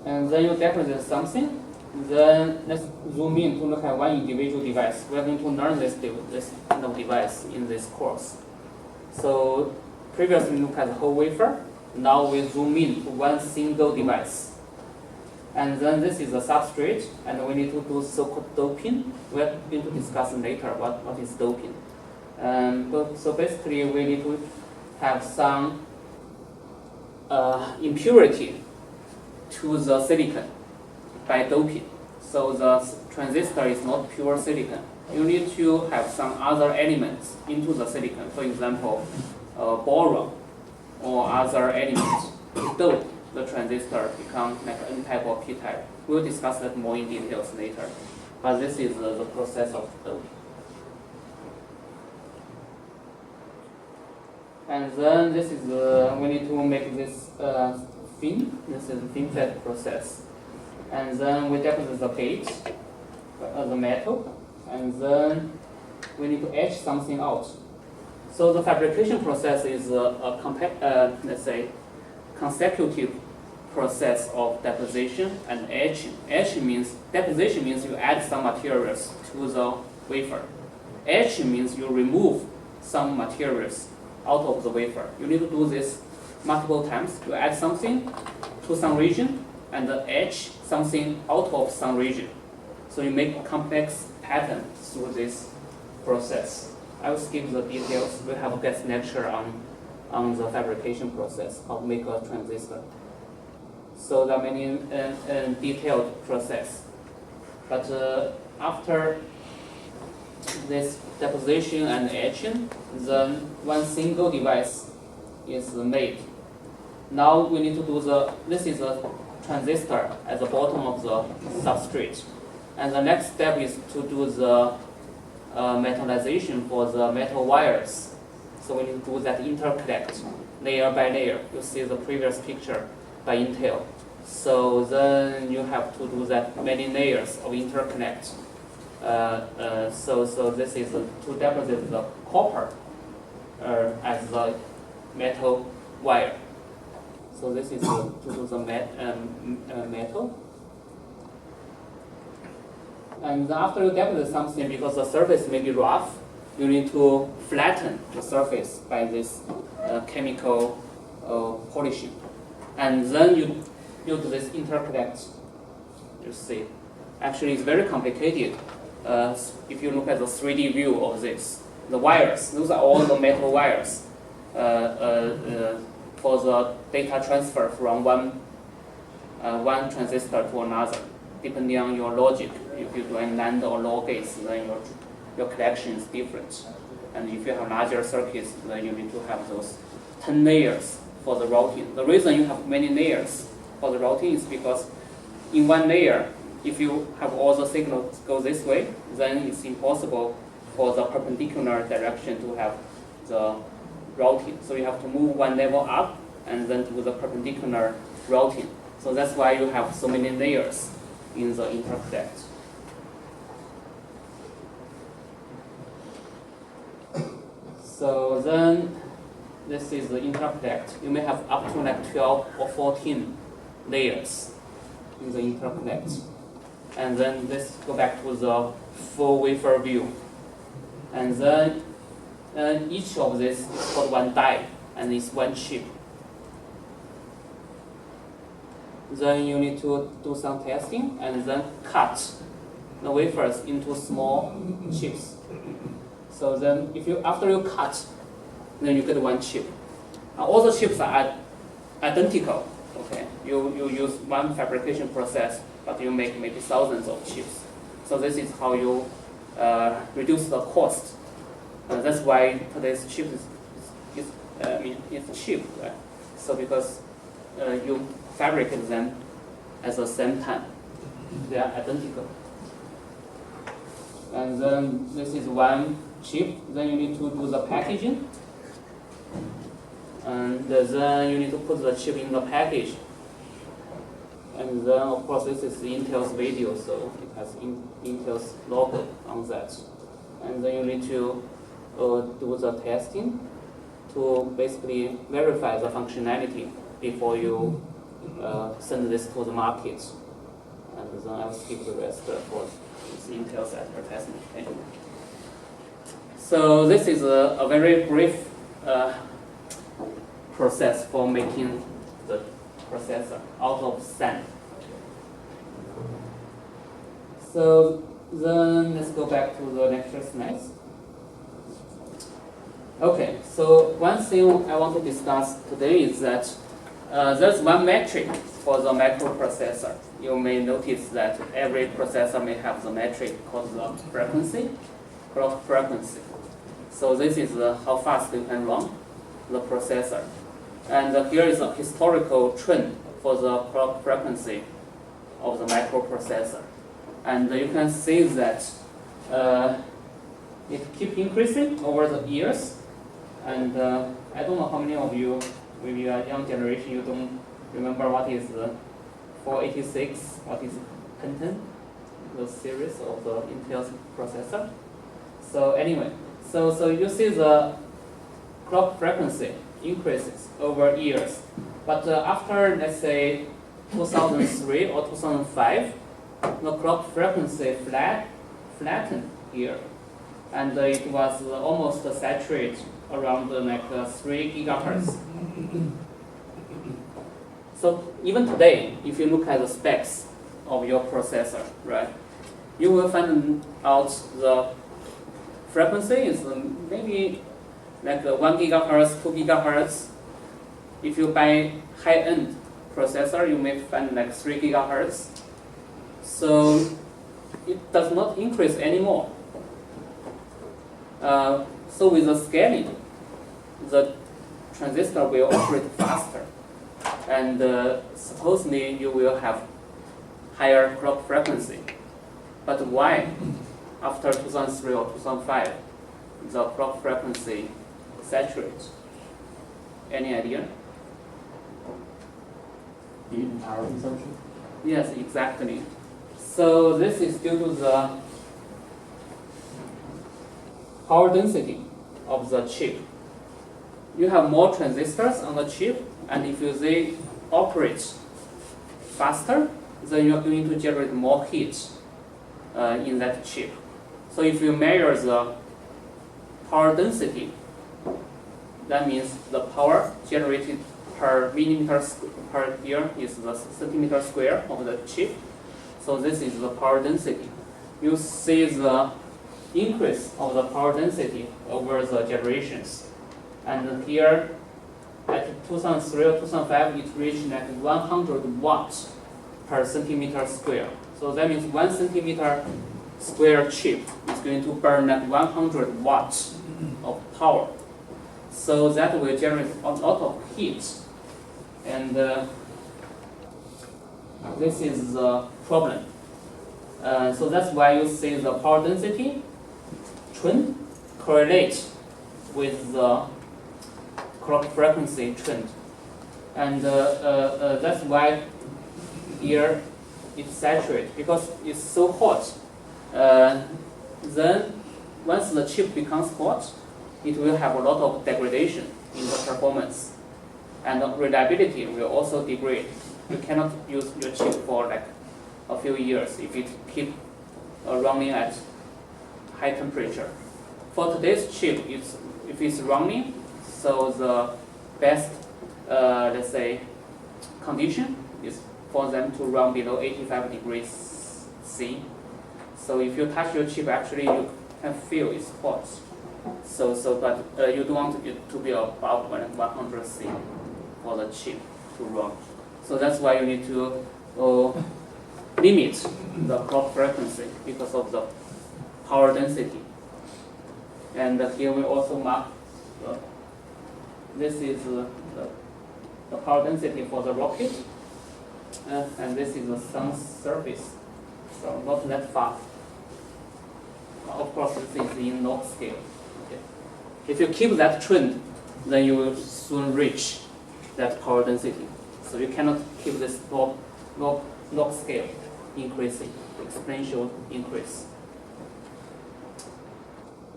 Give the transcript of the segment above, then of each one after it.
And then you deposit something. Then let's zoom in to look at one individual device. We're going to learn this kind of device in this course. So previously we looked at the whole wafer. Now we zoom in to one single device. And then this is the substrate, and we need to do so-called doping. We're going to discuss later what is doping. So basically we need to have some impurity to the silicon by doping. So the transistor is not pure silicon. You need to have some other elements into the silicon. For example, boron or other elements to dope the transistor become like N-type or P-type. We'll discuss that more in details later. But this is the process of doping. And then this is we need to make this thin. This is the FinFET process. And then we deposit the gate, the metal, and then we need to etch something out. So the fabrication process is let's say, consecutive process of deposition and etching. Deposition means you add some materials to the wafer. Etching means you remove some materials out of the wafer. You need to do this multiple times. You add something to some region and etch something out of some region. So you make a complex pattern through this process. I will skip the details. We have a guest lecture on the fabrication process of make a transistor. So there are many detailed process. But after this deposition and etching, then one single device is made. Now we need to do this is a transistor at the bottom of the substrate. And the next step is to do the metallization for the metal wires. So we need to do that interconnect layer by layer. You see the previous picture by Intel. So then you have to do that many layers of interconnect. So this is to deposit the copper as the metal wire. So this is to do the metal. And after you deposit something, because the surface may be rough, you need to flatten the surface by this chemical polishing. And then you do this interconnect. You see, actually it's very complicated. If you look at the 3D view of this, the wires, those are all the metal wires for the data transfer from one transistor to another, depending on your logic. If you do NAND or LOR gates, then your collection is different. And if you have larger circuits, then you need to have those 10 layers for the routing. The reason you have many layers for the routing is because in one layer, if you have all the signals go this way, then it's impossible for the perpendicular direction to have the routing. So you have to move one level up and then do the perpendicular routing. So that's why you have so many layers in the interconnect. So then this is the interconnect. You may have up to like 12 or 14 layers in the interconnect. And then let's go back to the full wafer view. And then each of this is called one die, and it's one chip. Then you need to do some testing and then cut the wafers into small chips. So then after you cut, then you get one chip. All the chips are identical. Okay, you use one fabrication process, but you make maybe thousands of chips. So this is how you reduce the cost. That's why today's chip it's cheap, right? So because you fabricate them at the same time, they are identical. And then this is one chip. Then you need to do the packaging. And then you need to put the chip in the package. And then, of course, this is Intel's video, so it has Intel's logo on that. And then you need to do the testing to basically verify the functionality before you send this to the market. And then I'll skip the rest for Intel's advertisement. Okay. So this is a very brief process for making the processor out of sand. So then let's go back to the lecture slides. Okay, so one thing I want to discuss today is that there's one metric for the microprocessor. You may notice that every processor may have the metric called the frequency, clock frequency. So this is how fast you can run the processor. And here is a historical trend for the clock frequency of the microprocessor. And you can see that it keeps increasing over the years. And I don't know how many of you, maybe a young generation, you don't remember what is 486, what is Pentium, the series of the Intel processor. So anyway, so you see the clock frequency increases over years. But after, let's say, 2003 or 2005, the clock frequency flattened here. And it was almost saturated around like 3 gigahertz. So even today, if you look at the specs of your processor, right, you will find out the frequency is maybe like 1 gigahertz, 2 gigahertz. If you buy high-end processor, you may find like 3 gigahertz. So it does not increase anymore. So with the scaling, the transistor will operate faster. And supposedly you will have higher clock frequency. But why, after 2003 or 2005, the clock frequency saturates? Any idea? Heat and power consumption? Yes, exactly. So this is due to the power density of the chip. You have more transistors on the chip, and if they operate faster, then you are going to generate more heat in that chip. So if you measure the power density, that means the power generated per millimeter per year is the centimeter square of the chip. So this is the power density. You see the increase of the power density over the generations. And here, at 2003 or 2005, it reached like 100 watts per centimeter square. So that means 1 centimeter square chip is going to burn like 100 watts of power. So that will generate a lot of heat. And this is the problem. So that's why you see the power density trend correlates with the clock frequency trend. And that's why here it's saturated, because it's so hot. Then once the chip becomes hot, it will have a lot of degradation in the performance. And the reliability will also degrade. You cannot use your chip for like a few years if it keeps running at high temperature. For today's chip, if it's running, so the best, let's say, condition is for them to run below 85 degrees C. So if you touch your chip, actually you can feel it's hot. But you don't want it to be above 100 C for the chip to run. So that's why you need to limit the clock frequency because of the power density. And here we also mark this is the power density for the rocket, and this is the sun's surface, so not that far. Of course, this is in log scale. Okay. If you keep that trend, then you will soon reach that power density. So you cannot keep this log scale increasing, exponential increase.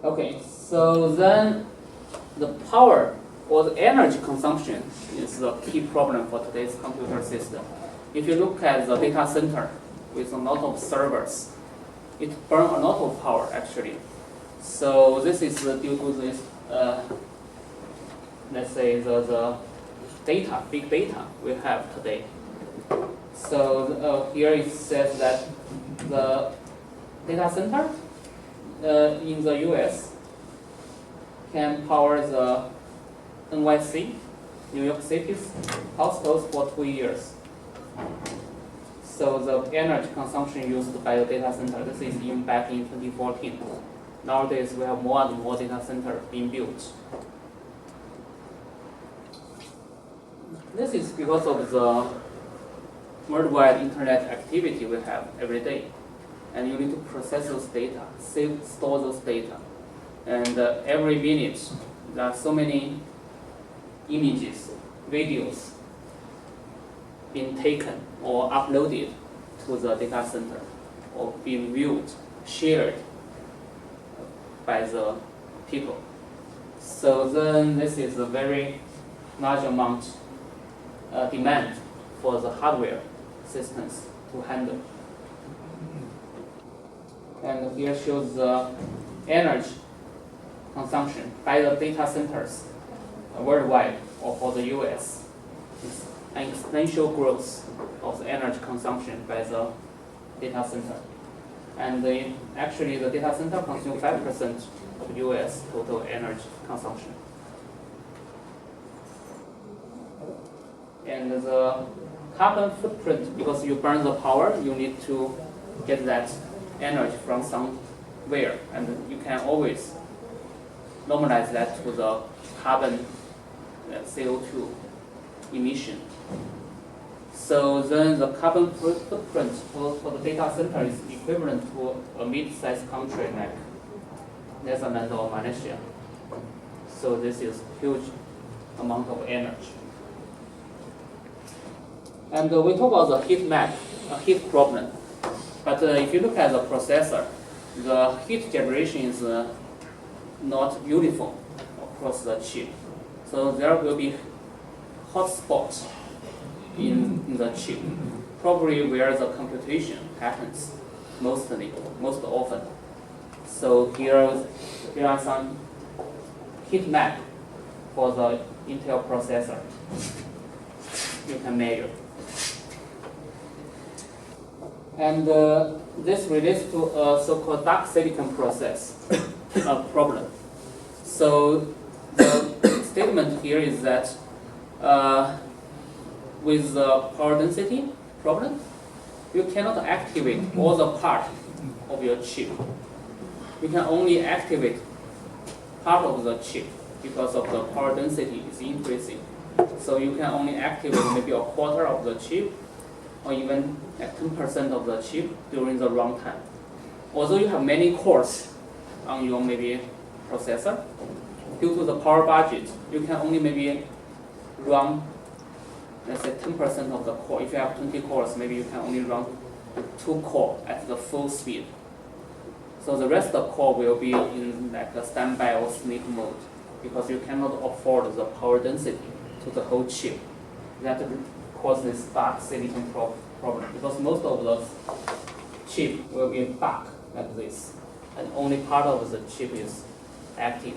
Okay, so then the power or the energy consumption is the key problem for today's computer system. If you look at the data center with a lot of servers, it burns a lot of power actually. So this is due to this, let's say the data, big data we have today. So here it says that the data center in the US can power the NYC, New York City's households for 2 years. So the energy consumption used by the data center, this is even back in 2014. Nowadays we have more and more data centers being built. This is because of the worldwide internet activity we have every day. And you need to process those data, store those data. And every minute, there are so many images, videos being taken or uploaded to the data center, or being viewed, shared by the people. So then this is a very large amount demand for the hardware systems to handle. And here shows the energy consumption by the data centers worldwide or for the US. It's an exponential growth of the energy consumption by the data center. And actually the data center consumes 5% of US total energy consumption. And the carbon footprint, because you burn the power, you need to get that energy from somewhere, and you can always normalize that to the carbon CO2 emission. So then the carbon footprint for the data center is equivalent to a mid-sized country like Netherlands or Malaysia. So this is huge amount of energy. And we talk about the heat map, a heat problem. But if you look at the processor, the heat generation is not uniform across the chip. So there will be hot spots in the chip, probably where the computation happens most often. So here are some heat map for the Intel processor you can measure. And this relates to a so-called dark silicon process problem. So the statement here is that with the power density problem, you cannot activate all the part of your chip. You can only activate part of the chip because of the power density is increasing. So you can only activate maybe a quarter of the chip, or even like 10% of the chip during the runtime. Although you have many cores on your maybe processor, due to the power budget, you can only maybe run, let's say 10% of the core. If you have 20 cores, maybe you can only run 2 cores at the full speed. So the rest of the core will be in like a standby or sleep mode, because you cannot afford the power density to the whole chip. That causes dark silicon problem, because most of the chip will be dark like this, and only part of the chip is active.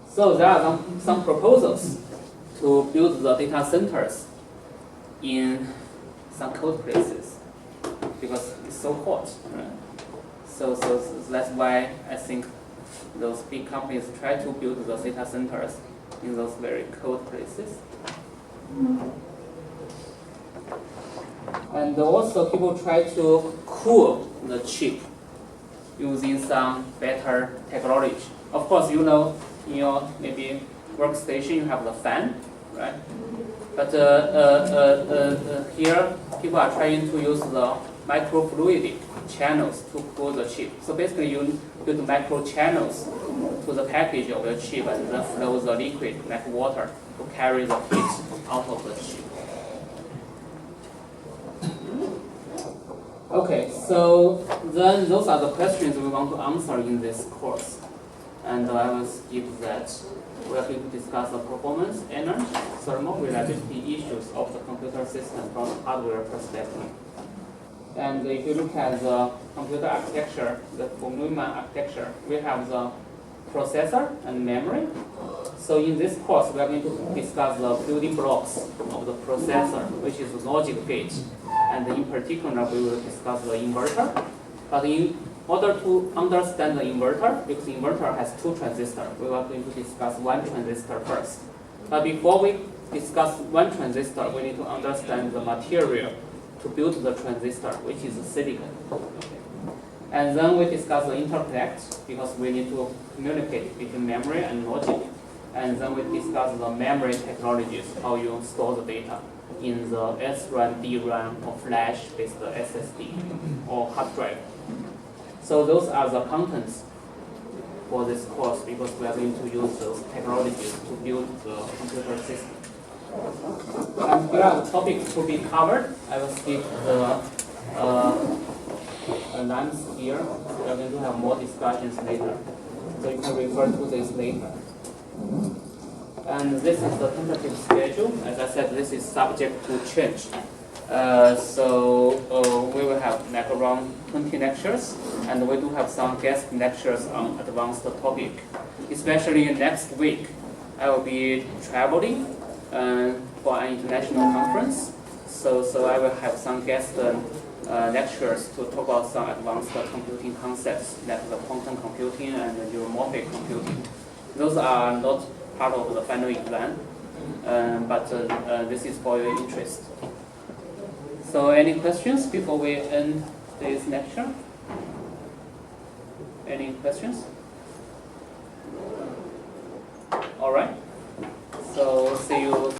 So there are some proposals to build the data centers in some cold places, because it's so hot. Right? So that's why I think those big companies try to build the data centers in those very cold places. And also people try to cool the chip using some better technology. Of course, you know, in your maybe workstation you have the fan, right? But here people are trying to use the microfluidic channels to cool the chip. So basically you build micro channels to the package of your chip and then flow the liquid like water to carry the heat out of the chip. Okay, so then those are the questions we want to answer in this course. and I will skip that. We are going to discuss the performance, energy, thermal reliability issues of the computer system from the hardware perspective. And if you look at the computer architecture, the von Neumann architecture, we have the processor and memory. So in this course, we are going to discuss the building blocks of the processor, which is the logic gate. And in particular, we will discuss the inverter. But in order to understand the inverter, because the inverter has 2 transistors, we are going to discuss 1 transistor first. But before we discuss 1 transistor, we need to understand the material to build the transistor, which is silicon. And then we discuss the interconnect, because we need to communicate between memory and logic. And then we discuss the memory technologies, how you store the data in the SRAM, DRAM, or flash-based SSD, or hard drive. So those are the contents for this course, because we are going to use those technologies to build the computer system. And here are the topics to be covered. I will skip the lines here. We are going to have more discussions later. So you can refer to this later. And this is the tentative schedule. As I said, this is subject to change. So we will have like around 20 lectures, and we do have some guest lectures on advanced topic. Especially next week, I will be traveling for an international conference. So I will have some guest lectures to talk about some advanced computing concepts, like the quantum computing and the neuromorphic computing. Those are not part of the final exam, but this is for your interest. So any questions before we end this lecture? Any questions?